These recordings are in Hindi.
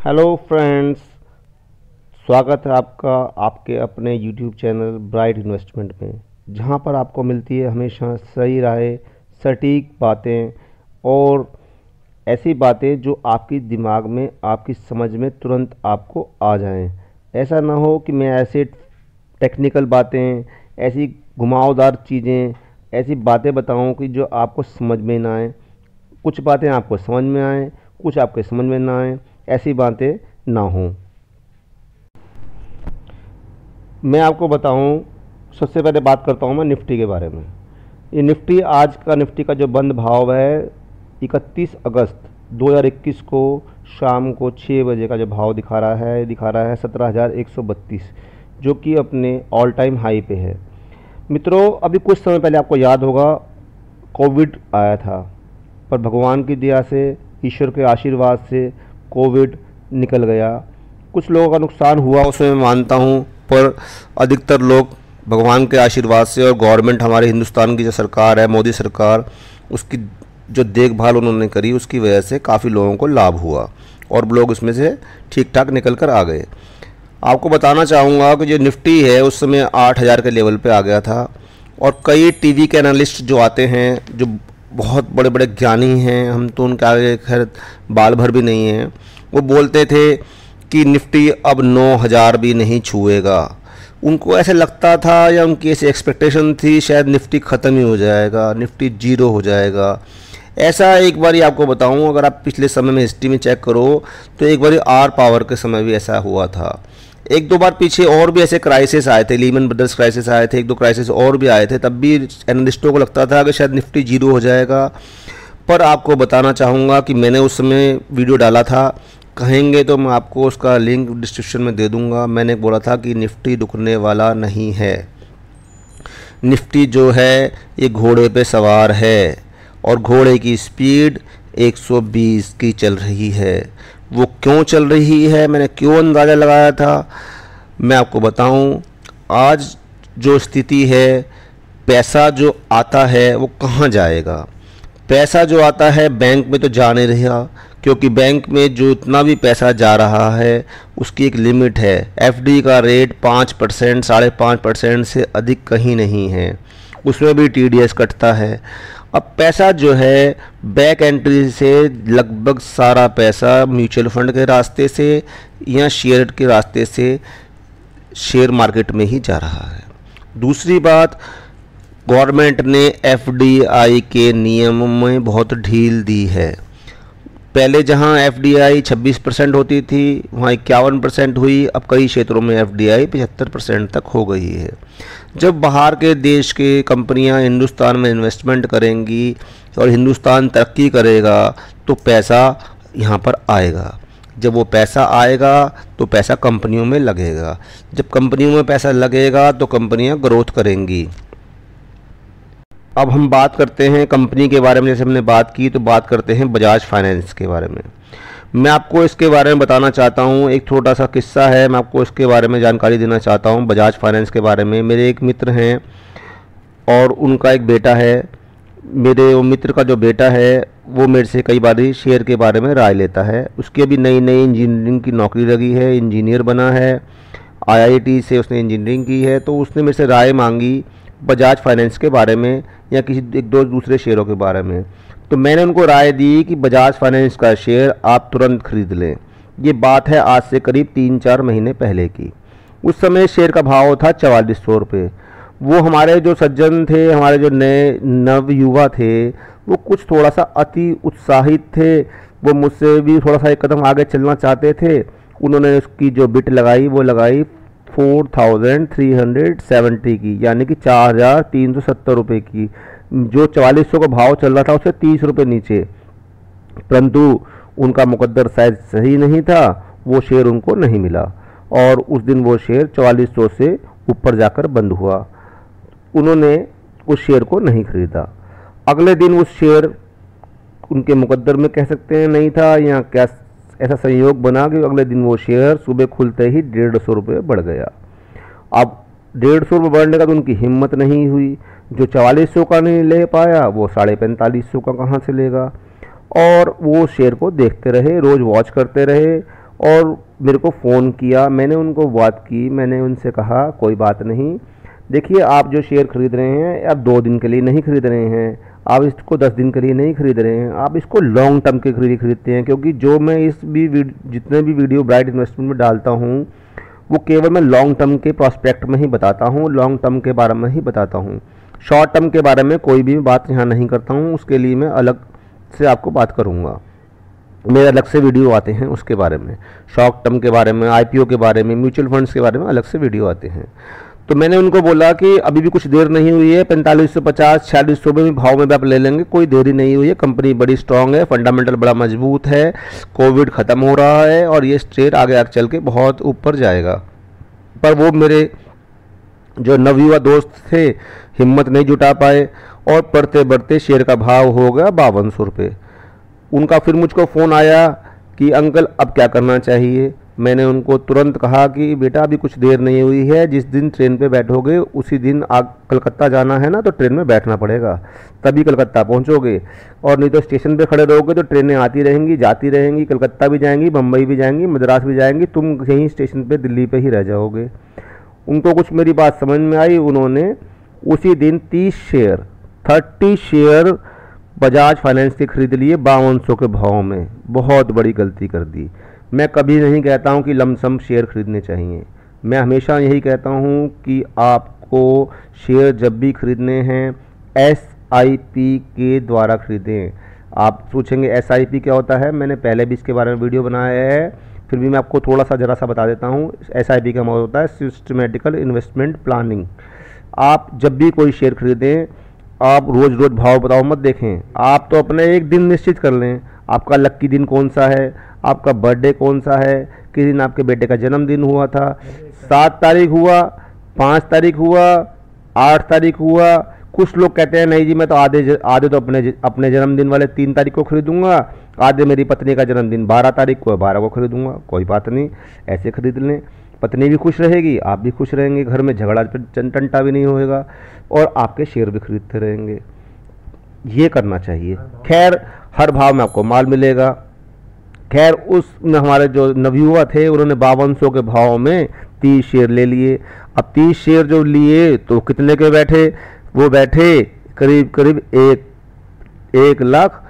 हेलो फ्रेंड्स, स्वागत है आपका आपके अपने यूट्यूब चैनल ब्राइट इन्वेस्टमेंट में, जहां पर आपको मिलती है हमेशा सही राय, सटीक बातें और ऐसी बातें जो आपकी दिमाग में, आपकी समझ में तुरंत आपको आ जाएं। ऐसा ना हो कि मैं ऐसे टेक्निकल बातें, ऐसी घुमावदार चीज़ें, ऐसी बातें बताऊं कि जो आपको समझ में ना आए। कुछ बातें आपको समझ में आए, कुछ आपके समझ में ना आए, ऐसी बातें ना हों। मैं आपको बताऊं, सबसे पहले बात करता हूं मैं निफ्टी के बारे में। ये निफ्टी, आज का निफ्टी का जो बंद भाव है 31 अगस्त 2021 को शाम को 6 बजे का जो भाव दिखा रहा है 17,132, जो कि अपने ऑल टाइम हाई पे है। मित्रों, अभी कुछ समय पहले आपको याद होगा कोविड आया था, पर भगवान की दया से, ईश्वर के आशीर्वाद से कोविड निकल गया। कुछ लोगों का नुकसान हुआ उसमें मैं मानता हूँ, पर अधिकतर लोग भगवान के आशीर्वाद से और गवर्नमेंट, हमारे हिंदुस्तान की जो सरकार है, मोदी सरकार, उसकी जो देखभाल उन्होंने करी, उसकी वजह से काफ़ी लोगों को लाभ हुआ और लोग उसमें से ठीक ठाक निकल कर आ गए। आपको बताना चाहूँगा कि जो निफ्टी है उस समय 8,000 के लेवल पे आ गया था, और कई टीवी के एनालिस्ट जो आते हैं, जो बहुत बड़े बड़े ज्ञानी हैं, हम तो उनके आगे खैर बाल भर भी नहीं हैं, वो बोलते थे कि निफ्टी अब 9,000 भी नहीं छुएगा। उनको ऐसे लगता था, या उनकी ऐसी एक्सपेक्टेशन थी, शायद निफ्टी ख़त्म ही हो जाएगा, निफ्टी जीरो हो जाएगा। ऐसा एक बार आपको बताऊं, अगर आप पिछले समय में हिस्ट्री में चेक करो तो एक बार आर पावर के समय भी ऐसा हुआ था। एक दो बार पीछे और भी ऐसे क्राइसिस आए थे, लीमन ब्रदर्स क्राइसिस आए थे, एक दो क्राइसिस और भी आए थे, तब भी एनालिस्टों को लगता था कि शायद निफ्टी जीरो हो जाएगा। पर आपको बताना चाहूँगा कि मैंने उस समय वीडियो डाला था, कहेंगे तो मैं आपको उसका लिंक डिस्क्रिप्शन में दे दूँगा। मैंने बोला था कि निफ्टी रुकने वाला नहीं है, निफ्टी जो है ये घोड़े पे सवार है और घोड़े की स्पीड 120 की चल रही है। वो क्यों चल रही है, मैंने क्यों अंदाज़ा लगाया था, मैं आपको बताऊं। आज जो स्थिति है, पैसा जो आता है वो कहाँ जाएगा? पैसा जो आता है बैंक में तो जा नहीं रहा, क्योंकि बैंक में जो इतना भी पैसा जा रहा है उसकी एक लिमिट है। एफडी का रेट 5%, 5.5% से अधिक कहीं नहीं है, उसमें भी टीडीएस कटता है। अब पैसा जो है बैक एंट्री से, लगभग सारा पैसा म्यूचुअल फंड के रास्ते से या शेयर के रास्ते से शेयर मार्केट में ही जा रहा है। दूसरी बात, गवर्नमेंट ने एफडीआई के नियम में बहुत ढील दी है। पहले जहां एफडीआई 26% होती थी, वहां 51% हुई। अब कई क्षेत्रों में एफडीआई 75% तक हो गई है। जब बाहर के देश के कंपनियां हिंदुस्तान में इन्वेस्टमेंट करेंगी और हिंदुस्तान तरक्की करेगा तो पैसा यहां पर आएगा। जब वो पैसा आएगा तो पैसा कंपनियों में लगेगा। जब कंपनियों में पैसा लगेगा तो कंपनियां ग्रोथ करेंगी। अब हम बात करते हैं कंपनी के बारे में। जैसे हमने बात की, तो बात करते हैं बजाज फाइनेंस के बारे में। मैं आपको इसके बारे में बताना चाहता हूं, एक छोटा सा किस्सा है, मैं आपको इसके बारे में जानकारी देना चाहता हूं बजाज फाइनेंस के बारे में। मेरे एक मित्र हैं और उनका एक बेटा है। मेरे वो मित्र का जो बेटा है वो मेरे से कई बार शेयर के बारे में राय लेता है। उसकी अभी नई नई इंजीनियरिंग की नौकरी लगी है, इंजीनियर बना है, आईआईटी से उसने इंजीनियरिंग की है। तो उसने मेरे से राय मांगी बजाज फाइनेंस के बारे में या किसी एक दो दूसरे शेयरों के बारे में। तो मैंने उनको राय दी कि बजाज फाइनेंस का शेयर आप तुरंत खरीद लें। ये बात है आज से करीब 3-4 महीने पहले की। उस समय शेयर का भाव था 4400 रुपये। वो हमारे जो सज्जन थे, हमारे जो नए नव युवा थे, वो कुछ थोड़ा सा अति उत्साहित थे। वो मुझसे भी थोड़ा सा एक कदम आगे चलना चाहते थे। उन्होंने उसकी जो बिट लगाई वो लगाई 4,370 की, यानी कि 4,370 रुपये की। जो 4400 का भाव चल रहा था उससे 30 रुपये नीचे। परंतु उनका मुकद्दर शायद सही नहीं था, वो शेयर उनको नहीं मिला और उस दिन वो शेयर 4400 से ऊपर जाकर बंद हुआ। उन्होंने उस शेयर को नहीं खरीदा। अगले दिन उस शेयर उनके मुकद्दर में कह सकते हैं नहीं था, या क्या ऐसा संयोग बना कि अगले दिन वो शेयर सुबह खुलते ही 150 रुपये बढ़ गया। अब 150 रुपये बढ़ने का तो उनकी हिम्मत नहीं हुई। जो 4400 का नहीं ले पाया वो 4550 का कहाँ से लेगा। और वो शेयर को देखते रहे, रोज़ वॉच करते रहे और मेरे को फ़ोन किया, मैंने उनको बात की, मैंने उनसे कहा कोई बात नहीं, देखिए आप जो शेयर खरीद रहे हैं आप 2 दिन के लिए नहीं खरीद रहे हैं, आप इसको 10 दिन के लिए नहीं खरीद रहे हैं, आप इसको लॉन्ग टर्म के लिए खरीदते हैं। क्योंकि जो मैं जितने भी वीडियो ब्राइट इन्वेस्टमेंट में डालता हूँ वो केवल मैं लॉन्ग टर्म के प्रॉस्पेक्ट में ही बताता हूँ, लॉन्ग टर्म के बारे में ही बताता हूँ। शॉर्ट टर्म के बारे में कोई भी बात यहाँ नहीं करता हूँ, उसके लिए मैं अलग से आपको बात करूँगा, मेरे अलग से वीडियो आते हैं उसके बारे में। शॉर्ट टर्म के बारे में, आईपीओ के बारे में, म्यूचुअल फंड्स के बारे में अलग से वीडियो आते हैं। तो मैंने उनको बोला कि अभी भी कुछ देर नहीं हुई है, 4550 4600 में भी भाव में भी आप ले लेंगे, कोई देरी नहीं हुई है, कंपनी बड़ी स्ट्रांग है, फंडामेंटल बड़ा मजबूत है, कोविड ख़त्म हो रहा है और ये स्ट्रेट आगे चल के बहुत ऊपर जाएगा। पर वो मेरे जो नवयुवा दोस्त थे हिम्मत नहीं जुटा पाए और बढ़ते बढ़ते शेयर का भाव हो गया 5200 रुपये। उनका फिर मुझको फ़ोन आया कि अंकल अब क्या करना चाहिए। मैंने उनको तुरंत कहा कि बेटा अभी कुछ देर नहीं हुई है, जिस दिन ट्रेन पे बैठोगे उसी दिन कलकत्ता जाना है ना, तो ट्रेन में बैठना पड़ेगा, तभी कलकत्ता पहुंचोगे, और नहीं तो स्टेशन पे खड़े रहोगे तो ट्रेनें आती रहेंगी जाती रहेंगी, कलकत्ता भी जाएंगी, मुंबई भी जाएंगी, मद्रास भी जाएंगी, तुम यहीं स्टेशन पे दिल्ली पे ही रह जाओगे। उनको कुछ मेरी बात समझ में आई, उन्होंने उसी दिन 30 शेयर बजाज फाइनेंस के खरीद लिए 5200 के भाव में। बहुत बड़ी गलती कर दी। मैं कभी नहीं कहता हूं कि लमसम शेयर खरीदने चाहिए, मैं हमेशा यही कहता हूं कि आपको शेयर जब भी खरीदने हैं SIP के द्वारा खरीदें। आप पूछेंगे SIP क्या होता है, मैंने पहले भी इसके बारे में वीडियो बनाया है, फिर भी मैं आपको थोड़ा सा ज़रा सा बता देता हूं। SIP का मतलब होता है सिस्टमेटिकल इन्वेस्टमेंट प्लानिंग। आप जब भी कोई शेयर खरीदें आप रोज़ रोज़ भाव बताओ मत देखें, आप तो अपने एक दिन निश्चित कर लें, आपका लक्की दिन कौन सा है, आपका बर्थडे कौन सा है, किस दिन आपके बेटे का जन्मदिन हुआ था, 7 तारीख हुआ, 5 तारीख हुआ, 8 तारीख हुआ। कुछ लोग कहते हैं नहीं जी मैं तो आधे तो अपने जन्मदिन वाले 3 तारीख को खरीदूंगा, आधे मेरी पत्नी का जन्मदिन 12 तारीख को 12 को खरीदूंगा। कोई बात नहीं, ऐसे खरीद लें, पत्नी भी खुश रहेगी, आप भी खुश रहेंगे, घर में झगड़ा टंटा भी नहीं होएगा और आपके शेयर भी खरीदते रहेंगे। ये करना चाहिए। खैर हर भाव में आपको माल मिलेगा। खैर उसमें हमारे जो नवयुवा थे उन्होंने 5200 के भाव में 30 शेयर ले लिए। अब 30 शेयर जो लिए तो कितने के बैठे, वो बैठे करीब करीब 1 लाख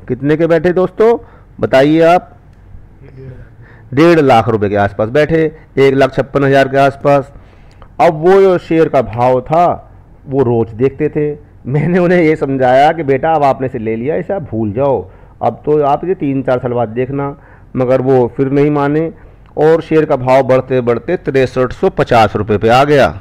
कितने के बैठे दोस्तों बताइए आप, 1.5 लाख रुपए के आसपास बैठे, 1,56,000 के आसपास। अब वो जो शेयर का भाव था वो रोज देखते थे। मैंने उन्हें ये समझाया कि बेटा अब आपने से ले लिया, इसे आप भूल जाओ, अब तो आप ये 3-4 साल बाद देखना, मगर वो फिर नहीं माने और शेयर का भाव बढ़ते बढ़ते 6350 रुपये पे आ गया।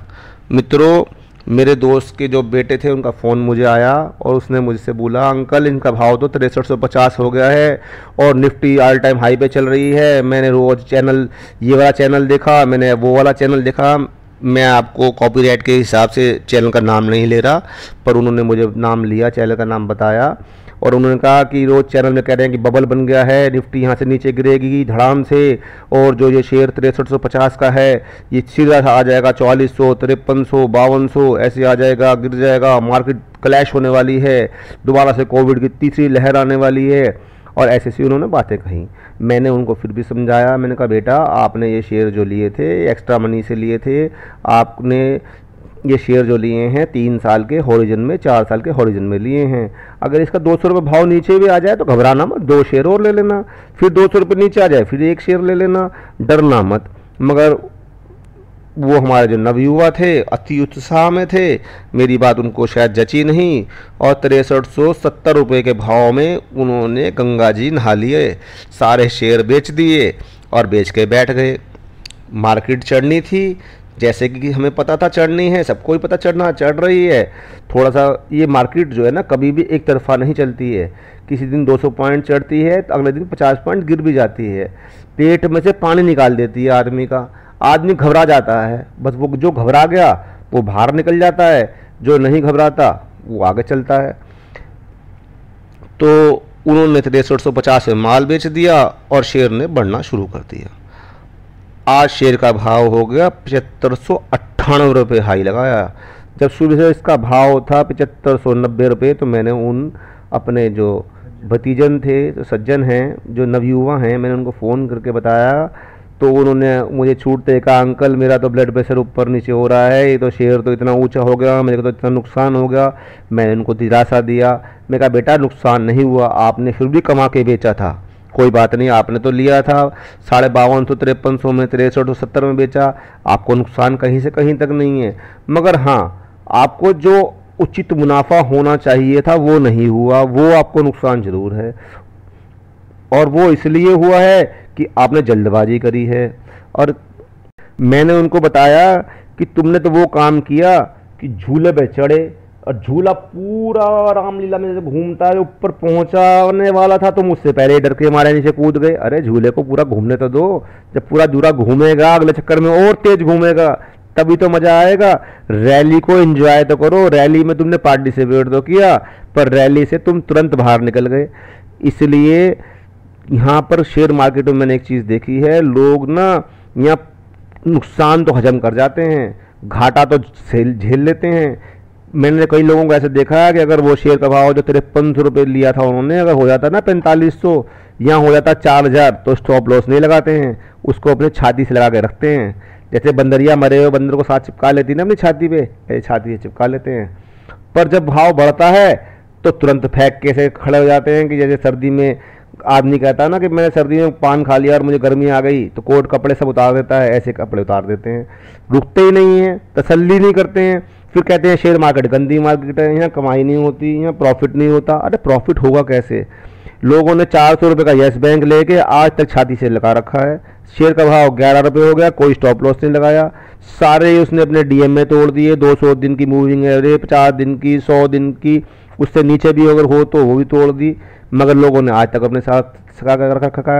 मित्रों मेरे दोस्त के जो बेटे थे उनका फ़ोन मुझे आया और उसने मुझसे बोला अंकल इनका भाव तो 6350 हो गया है और निफ्टी ऑल टाइम हाई पे चल रही है। मैंने रोज़ चैनल ये वाला चैनल देखा, मैंने वो वाला चैनल देखा। मैं आपको कॉपीराइट के हिसाब से चैनल का नाम नहीं ले रहा, पर उन्होंने मुझे नाम लिया, चैनल का नाम बताया और उन्होंने कहा कि रोज़ चैनल में कह रहे हैं कि बबल बन गया है, निफ्टी यहाँ से नीचे गिरेगी धड़ाम से और जो ये शेयर 6350 का है ये सीधा आ जाएगा 4400, 5300, 5200 ऐसे आ जाएगा, गिर जाएगा, मार्केट क्लैश होने वाली है, दोबारा से कोविड की तीसरी लहर आने वाली है और ऐसे ऐसी उन्होंने बातें कही। मैंने उनको फिर भी समझाया, मैंने कहा बेटा आपने ये शेयर जो लिए थे एक्स्ट्रा मनी से लिए थे, आपने ये शेयर जो लिए हैं 3 साल के हॉरिजन में, 4 साल के हॉरिजन में लिए हैं। अगर इसका 200 रुपये भाव नीचे भी आ जाए तो घबराना मत, 2 शेयर और ले लेना, फिर 200 रुपये नीचे आ जाए फिर 1 शेयर ले लेना, डरना मत। मगर वो हमारे जो नवयुवा थे अति उत्साह में थे, मेरी बात उनको शायद जची नहीं और 6370 रुपये के भाव में उन्होंने गंगा जी नहा लिए, सारे शेयर बेच दिए और बेच के बैठ गए। मार्केट चढ़नी थी जैसे कि हमें पता था चढ़नी है, सबको ही पता चढ़ रही है। थोड़ा सा ये मार्केट जो है ना कभी भी एक तरफा नहीं चलती है, किसी दिन 200 पॉइंट चढ़ती है तो अगले दिन 50 पॉइंट गिर भी जाती है, पेट में से पानी निकाल देती है आदमी का, आदमी घबरा जाता है। बस वो जो घबरा गया वो बाहर निकल जाता है, जो नहीं घबराता वो आगे चलता है। तो उन्होंने 6350 में माल बेच दिया और शेयर ने बढ़ना शुरू कर दिया। आज शेयर का भाव हो गया 7598 रुपये हाई लगाया। जब सुबह से इसका भाव था 7590 रुपये तो मैंने उन अपने जो भतीजन थे, जो सज्जन हैं, जो नवयुवा हैं, मैंने उनको फ़ोन करके बताया तो उन्होंने मुझे छूटते कहा, अंकल मेरा तो ब्लड प्रेशर ऊपर नीचे हो रहा है, ये तो शेयर तो इतना ऊंचा हो गया, मेरे को तो इतना नुकसान हो गया। मैंने उनको दिलासा दिया, मैं कहा बेटा नुकसान नहीं हुआ, आपने फिर भी कमा के बेचा था, कोई बात नहीं, आपने तो लिया था 5253 में, 6370 में बेचा, आपको नुकसान कहीं से कहीं तक नहीं है। मगर हाँ, आपको जो उचित मुनाफा होना चाहिए था वो नहीं हुआ, वो आपको नुकसान जरूर है। और वो इसलिए हुआ है कि आपने जल्दबाजी करी है। और मैंने उनको बताया कि तुमने तो वो काम किया कि झूले पे चढ़े और झूला पूरा रामलीला में जैसे घूमता है ऊपर पहुंचाने वाला था, तो मुझसे पहले डर के मारे नीचे कूद गए। अरे झूले को पूरा घूमने तो दो, जब पूरा झूला घूमेगा अगले चक्कर में और तेज घूमेगा तभी तो मजा आएगा। रैली को एंजॉय तो करो, रैली में तुमने पार्टिसिपेट तो किया पर रैली से तुम तुरंत बाहर निकल गए। इसलिए यहाँ पर शेयर मार्केट में मैंने एक चीज़ देखी है, लोग ना यहाँ नुकसान तो हजम कर जाते हैं, घाटा तो झेल लेते हैं। मैंने कई लोगों को ऐसे देखा है कि अगर वो शेयर का भाव जो 5300 रुपये लिया था उन्होंने, अगर हो जाता ना 4500, यहाँ हो जाता 4000, तो स्टॉप लॉस नहीं लगाते हैं, उसको अपने छाती से लगा के रखते हैं। जैसे बंदरिया मरे हुए बंदर को साथ चिपका लेती ना अपनी छाती पे, ऐसे छाती से चिपका लेते हैं। पर जब भाव बढ़ता है तो तुरंत फेंक के से खड़े हो जाते हैं कि जैसे सर्दी में आदमी कहता है ना कि मैंने सर्दी में पान खा लिया और मुझे गर्मी आ गई, तो कोट कपड़े सब उतार देता है, ऐसे कपड़े उतार देते हैं। रुकते ही नहीं हैं, तसल्ली नहीं करते हैं, फिर कहते हैं शेयर मार्केट गंदी मार्केट है, यहाँ कमाई नहीं होती, यहाँ प्रॉफिट नहीं होता। अरे प्रॉफिट होगा कैसे? लोगों ने 400 रुपये का येस बैंक लेके आज तक छाती से लगा रखा है। शेयर का भाव 11 रुपये हो गया, कोई स्टॉप लॉस नहीं लगाया, सारे उसने अपने डीएम में तोड़ दिए। 200 दिन की मूविंग एवरेज, 50 दिन की, 100 दिन की, उससे नीचे भी अगर हो तो वो भी तोड़ दी। मगर लोगों ने आज तक अपने साथ सका कर रखा।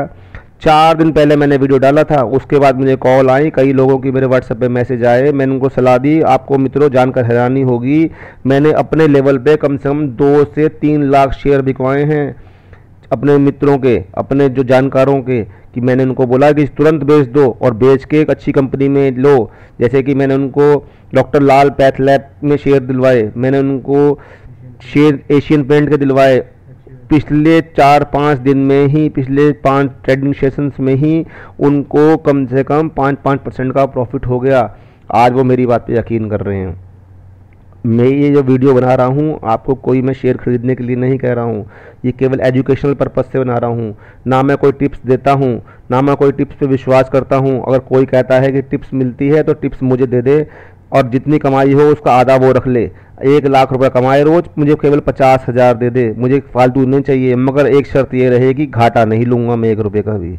4 दिन पहले मैंने वीडियो डाला था, उसके बाद मुझे कॉल आई, कई लोगों की मेरे व्हाट्सएप पे मैसेज आए, मैंने उनको सलाह दी। आपको मित्रों जानकर हैरानी होगी, मैंने अपने लेवल पे कम से कम 2 से 3 लाख शेयर बिकवाए हैं अपने मित्रों के, अपने जो जानकारों के, कि मैंने उनको बोला कि तुरंत बेच दो और बेच के एक अच्छी कंपनी में लो। जैसे कि मैंने उनको डॉक्टर लाल पैथ लैब में शेयर दिलवाए, मैंने उनको शेयर एशियन पेंट के दिलवाए। पिछले 4-5 दिन में ही, पिछले 5 ट्रेडिंग सेशंस में ही उनको कम से कम 5% का प्रॉफिट हो गया। आज वो मेरी बात पे यकीन कर रहे हैं। मैं ये जो वीडियो बना रहा हूँ आपको कोई मैं शेयर खरीदने के लिए नहीं कह रहा हूँ, ये केवल एजुकेशनल पर्पस से बना रहा हूँ। ना मैं कोई टिप्स देता हूँ, ना मैं कोई टिप्स पे विश्वास करता हूँ। अगर कोई कहता है कि टिप्स मिलती है तो टिप्स मुझे दे दे और जितनी कमाई हो उसका आधा वो रख ले। 1 लाख रुपए कमाए रोज, मुझे केवल 50,000 दे दे, मुझे फालतू नहीं चाहिए। मगर एक शर्त ये रहेगी, घाटा नहीं लूँगा मैं 1 रुपये का भी।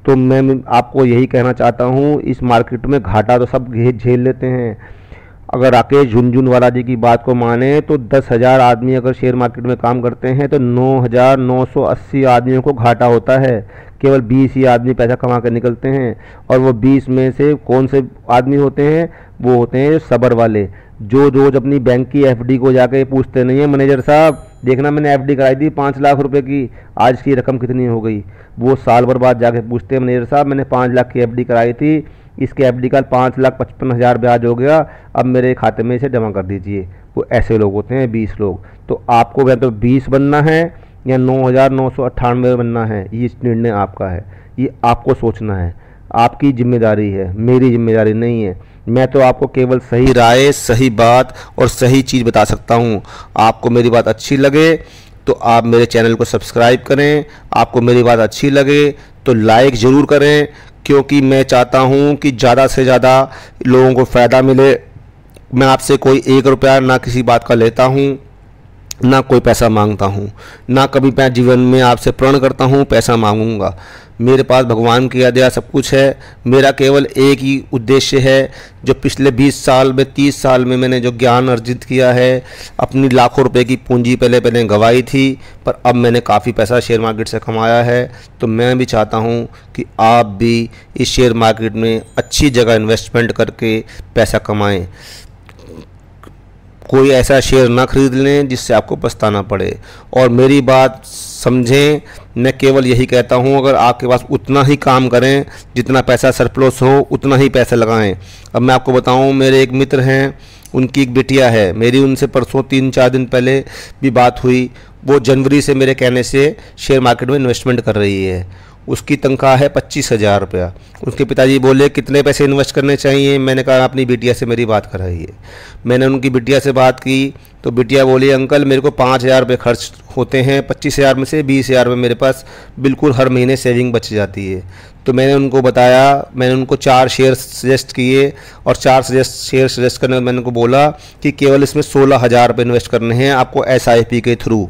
तो मैं आपको यही कहना चाहता हूँ, इस मार्केट में घाटा तो सब झेल लेते हैं। अगर राकेश झुनझुनवाला जी की बात को माने तो 10,000 आदमी अगर शेयर मार्केट में काम करते हैं तो 9,980 आदमियों को घाटा होता है। केवल 20 ही आदमी पैसा कमा कर निकलते हैं। और वो 20 में से कौन से आदमी होते हैं? वो होते हैं सबर वाले, जो रोज अपनी बैंक की एफडी को जाके पूछते नहीं है, मैनेजर साहब देखना मैंने एफडी कराई थी 5 लाख रुपए की, आज की रकम कितनी हो गई। वो साल भर बाद जाके पूछते हैं, मैनेजर साहब मैंने 5 लाख की एफडी कराई थी, इसके एफडी का 5,55,000 ब्याज हो गया, अब मेरे खाते में इसे जमा कर दीजिए। वो ऐसे लोग होते हैं 20 लोग। तो आपको या तो 20 बनना है या 9,998 बनना है, ये निर्णय आपका है, ये आपको सोचना है, आपकी जिम्मेदारी है, मेरी जिम्मेदारी नहीं है। मैं तो आपको केवल सही राय, सही बात और सही चीज़ बता सकता हूँ। आपको मेरी बात अच्छी लगे तो आप मेरे चैनल को सब्सक्राइब करें, आपको मेरी बात अच्छी लगे तो लाइक ज़रूर करें, क्योंकि मैं चाहता हूँ कि ज़्यादा से ज़्यादा लोगों को फ़ायदा मिले। मैं आपसे कोई 1 रुपया ना किसी बात का लेता हूँ, ना कोई पैसा मांगता हूँ, ना कभी मैं जीवन में आपसे प्रण करता हूँ पैसा मांगूंगा। मेरे पास भगवान की दया सब कुछ है। मेरा केवल एक ही उद्देश्य है, जो पिछले 20 साल में 30 साल में मैंने जो ज्ञान अर्जित किया है, अपनी लाखों रुपए की पूंजी पहले गंवाई थी, पर अब मैंने काफ़ी पैसा शेयर मार्केट से कमाया है। तो मैं भी चाहता हूँ कि आप भी इस शेयर मार्केट में अच्छी जगह इन्वेस्टमेंट करके पैसा कमाएँ। कोई ऐसा शेयर ना खरीद लें जिससे आपको पछताना पड़े। और मेरी बात समझें, मैं केवल यही कहता हूं, अगर आपके पास उतना ही काम करें जितना पैसा सरप्लस हो, उतना ही पैसा लगाएं। अब मैं आपको बताऊं, मेरे एक मित्र हैं, उनकी एक बिटिया है, मेरी उनसे परसों 3-4 दिन पहले भी बात हुई। वो जनवरी से मेरे कहने से शेयर मार्केट में इन्वेस्टमेंट कर रही है। उसकी तनख्वाह है 25,000 रुपया। उसके पिताजी बोले कितने पैसे इन्वेस्ट करने चाहिए, मैंने कहा अपनी बिटिया से मेरी बात कराइए। मैंने उनकी बिटिया से बात की तो बिटिया बोली अंकल मेरे को 5,000 रुपये खर्च होते हैं, 25,000 में से 20,000 रुपये मेरे पास बिल्कुल हर महीने सेविंग बच जाती है। तो मैंने उनको बताया, मैंने उनको 4 शेयर सजेस्ट किए और 4 शेयर सजेस्ट करने मैंने उनको बोला कि केवल इसमें 16,000 रुपये इन्वेस्ट करने हैं आपको SIP के थ्रू,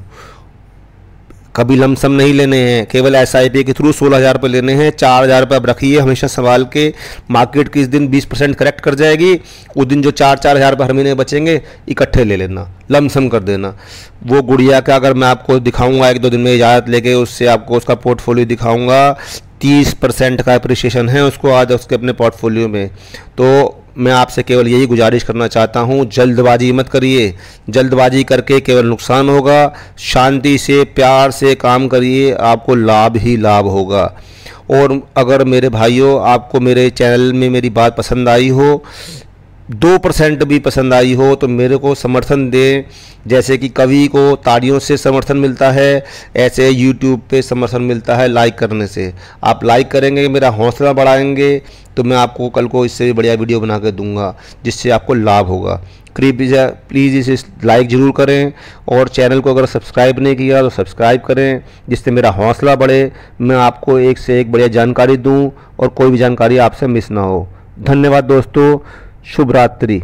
कभी लमसम नहीं लेने हैं, केवल SIP के थ्रू 16,000 रुपये लेने हैं। 4,000 रुपये अब रखिए हमेशा संभाल के, मार्केट किस दिन 20% करेक्ट कर जाएगी उस दिन जो 4,000 रुपये हर महीने बचेंगे इकट्ठे ले लेना, लमसम कर देना। वो गुड़िया का अगर मैं आपको दिखाऊंगा 1-2 दिन में इजाज़त लेके, उससे आपको उसका पोर्टफोलियो दिखाऊंगा, 30% का अप्रिसिएशन है उसको आज उसके अपने पोर्टफोलियो में। तो मैं आपसे केवल यही गुजारिश करना चाहता हूँ, जल्दबाजी मत करिए, जल्दबाजी करके केवल नुकसान होगा। शांति से प्यार से काम करिए, आपको लाभ ही लाभ होगा। और अगर मेरे भाइयों आपको मेरे चैनल में मेरी बात पसंद आई हो, 2% भी पसंद आई हो तो मेरे को समर्थन दें। जैसे कि कवि को तालियों से समर्थन मिलता है, ऐसे YouTube पे समर्थन मिलता है लाइक करने से। आप लाइक करेंगे मेरा हौसला बढ़ाएंगे तो मैं आपको कल को इससे भी बढ़िया वीडियो बना कर दूंगा जिससे आपको लाभ होगा। प्लीज़ इसे लाइक ज़रूर करें और चैनल को अगर सब्सक्राइब नहीं किया तो सब्सक्राइब करें जिससे मेरा हौसला बढ़े, मैं आपको एक से एक बढ़िया जानकारी दूँ और कोई भी जानकारी आपसे मिस ना हो। धन्यवाद दोस्तों, शुभ रात्रि।